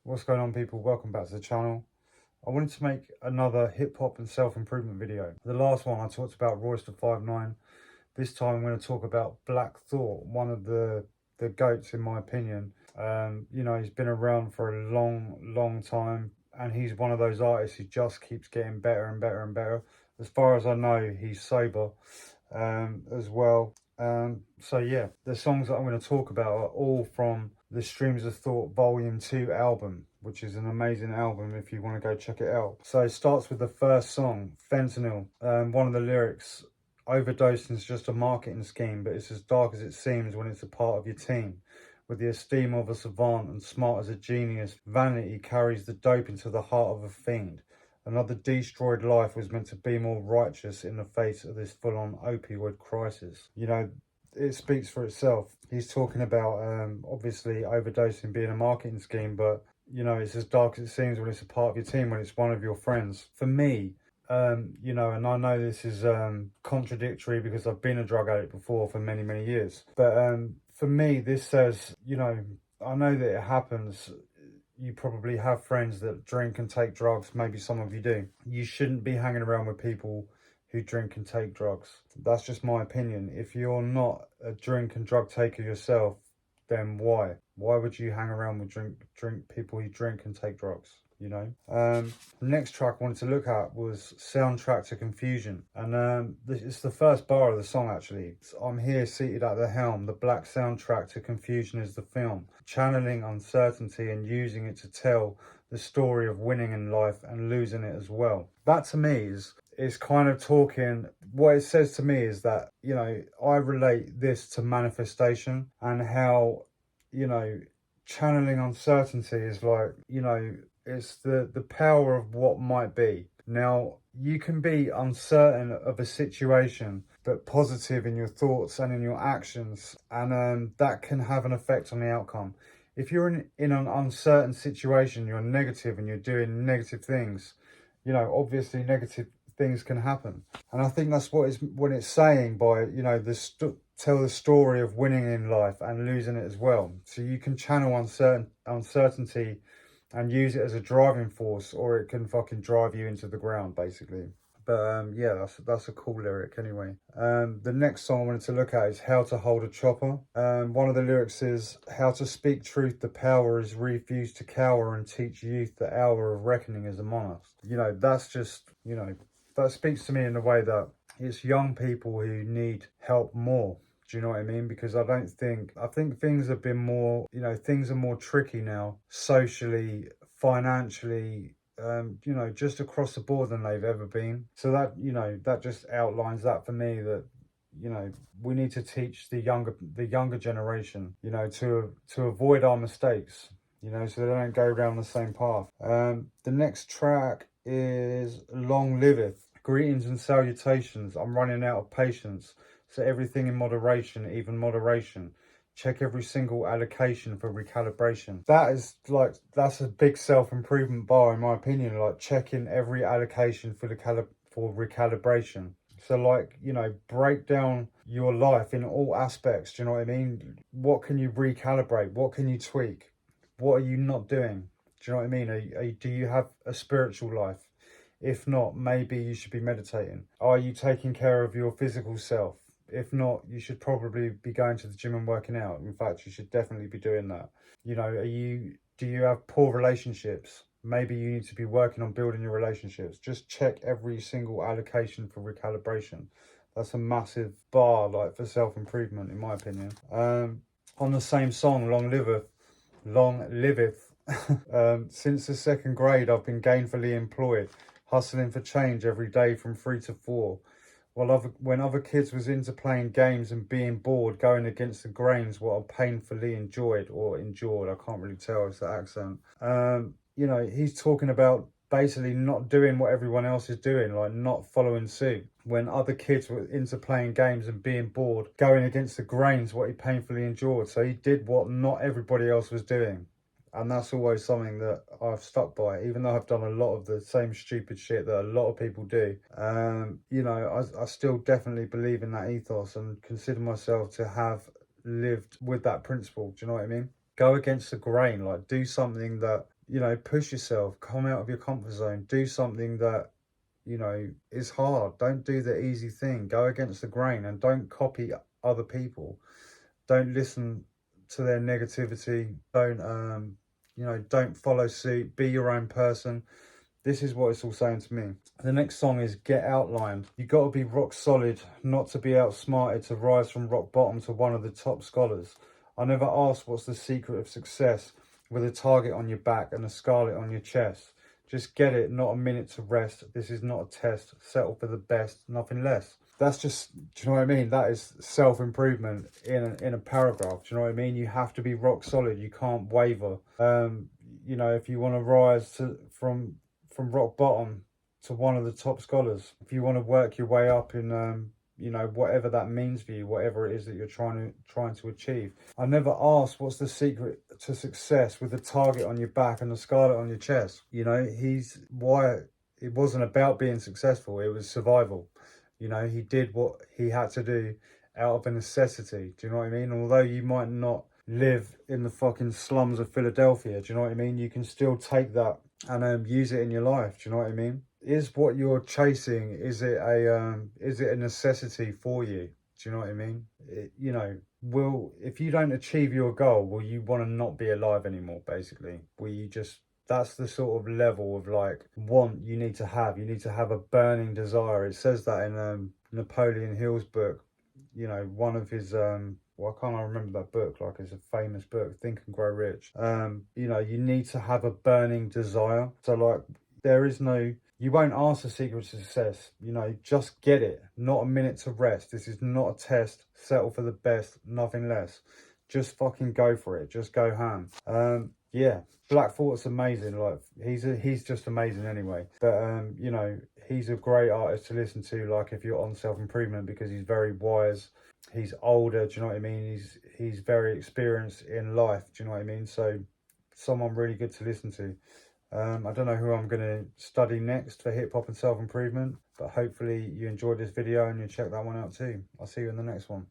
What's going on, people? Welcome back to the channel. I wanted to make another hip-hop and self-improvement video. The last one I talked about Royce da 5'9". This time I'm going to talk about Black Thought, one of the GOATs in my opinion. You know, he's been around for a long time, and he's one of those artists who just keeps getting better and better and better. As far as I know, he's sober as well. So yeah, the songs that I'm going to talk about are all from the Streams of Thought Volume 2 album, which is an amazing album if you want to go check it out. So it starts with the first song, Fentanyl. One of the lyrics, overdosing is just a marketing scheme, but it's as dark as it seems when it's a part of your team. With the esteem of a savant and smart as a genius, vanity carries the dope into the heart of a fiend. Another destroyed life was meant to be more righteous in the face of this full-on opioid crisis. You know, it speaks for itself. He's talking about, obviously, overdosing being a marketing scheme, but, you know, it's as dark as it seems when it's a part of your team, when it's one of your friends. For me, you know, and I know this is contradictory because I've been a drug addict before for many years. But for me, this says, you know, I know that it happens. You probably have friends that drink and take drugs. Maybe some of you do. You shouldn't be hanging around with people who drink and take drugs. That's just my opinion. If you're not a drink and drug taker yourself, then why? Why would you hang around with people who drink and take drugs? You know, the next track I wanted to look at was Soundtrack to Confusion, and it's the first bar of the song actually. I'm here seated at the helm, the black soundtrack to confusion is the film, channeling uncertainty and using it to tell the story of winning in life and losing it as well. That to me is kind of talking, what it says to me is that, you know, I relate this to manifestation and how, you know, channeling uncertainty is like, you know, it's the power of what might be. Now, you can be uncertain of a situation, but positive in your thoughts and in your actions, and that can have an effect on the outcome. If you're in an uncertain situation, you're negative and you're doing negative things, you know, obviously negative things can happen. And I think that's what it's saying by, you know, tell the story of winning in life and losing it as well. So you can channel uncertainty and use it as a driving force, or it can fucking drive you into the ground, basically. But yeah, that's a cool lyric anyway. The next song I wanted to look at is How to Hold a Chopper. One of the lyrics is, how to speak truth, the power is refuse to cower and teach youth the hour of reckoning is among us. You know, that's just, you know, that speaks to me in a way that it's young people who need help more. Do you know what I mean? Because I think things have been more, you know, things are more tricky now, socially, financially, you know, just across the board than they've ever been. So that, you know, that just outlines that for me, that, you know, we need to teach the younger generation, you know, to avoid our mistakes, you know, so they don't go down the same path. The next track is Long Liveth. Greetings and salutations. I'm running out of patience. So everything in moderation, even moderation. Check every single allocation for recalibration. That is like, that's a big self-improvement bar in my opinion, like checking every allocation for recalibration. So like, you know, break down your life in all aspects, do you know what I mean? What can you recalibrate? What can you tweak? What are you not doing? Do you know what I mean? Do you have a spiritual life? If not, maybe you should be meditating. Are you taking care of your physical self? If not, you should probably be going to the gym and working out. In fact, you should definitely be doing that. You know, do you have poor relationships? Maybe you need to be working on building your relationships. Just check every single allocation for recalibration. That's a massive bar, like, for self-improvement, in my opinion. On the same song, Long Liveth. Since the second grade, I've been gainfully employed, hustling for change every day from 3 to 4. When other kids was into playing games and being bored, going against the grains, what I painfully enjoyed, or endured, I can't really tell, it's the accent. You know, he's talking about basically not doing what everyone else is doing, like not following suit. When other kids were into playing games and being bored, going against the grains, what he painfully endured. So he did what not everybody else was doing. And that's always something that I've stuck by, even though I've done a lot of the same stupid shit that a lot of people do. You know, I still definitely believe in that ethos and consider myself to have lived with that principle. Do you know what I mean? Go against the grain, like do something that you know, push yourself, come out of your comfort zone, do something that, you know, is hard. Don't do the easy thing. Go against the grain and don't copy other people. Don't listen to their negativity. Don't, you know, don't follow suit. Be your own person. This is what it's all saying to me. The next song is Get Outlined. You got to be rock solid, not to be outsmarted, to rise from rock bottom to one of the top scholars. I never asked what's the secret of success, with a target on your back and a scarlet on your chest. Just get it, not a minute to rest. This is not a test. Settle for the best, nothing less. That's just, do you know what I mean? That is self-improvement in a paragraph. Do you know what I mean? You have to be rock solid. You can't waver. You know, if you want to rise from rock bottom to one of the top scholars, if you want to work your way up in you know, whatever that means for you, whatever it is that you're trying to achieve. I never asked what's the secret to success, with the target on your back and the scarlet on your chest. You know, why it wasn't about being successful, it was survival. You know, he did what he had to do out of a necessity. Do you know what I mean? Although you might not live in the fucking slums of Philadelphia, do you know what I mean? You can still take that and use it in your life. Do you know what I mean? Is what you're chasing, is it a necessity for you? Do you know what I mean? You know, if you don't achieve your goal, will you want to not be alive anymore? Basically, will you just? That's the sort of level of like want you need to have. You need to have a burning desire. It says that in Napoleon Hill's book. You know, one of his well, I can't remember that book, like it's a famous book, Think and Grow Rich. You know, you need to have a burning desire. So like there is no, you won't ask the secret to success. You know, just get it, not a minute to rest. This is not a test. Settle for the best, nothing less. Just fucking go for it. Just go ham. Yeah, Black Thought's amazing. Like he's just amazing anyway. But you know, he's a great artist to listen to. Like if you're on self-improvement, because he's very wise. He's older. Do you know what I mean? He's very experienced in life. Do you know what I mean? So someone really good to listen to. I don't know who I'm going to study next for hip hop and self-improvement, but hopefully you enjoyed this video and you check that one out too. I'll see you in the next one.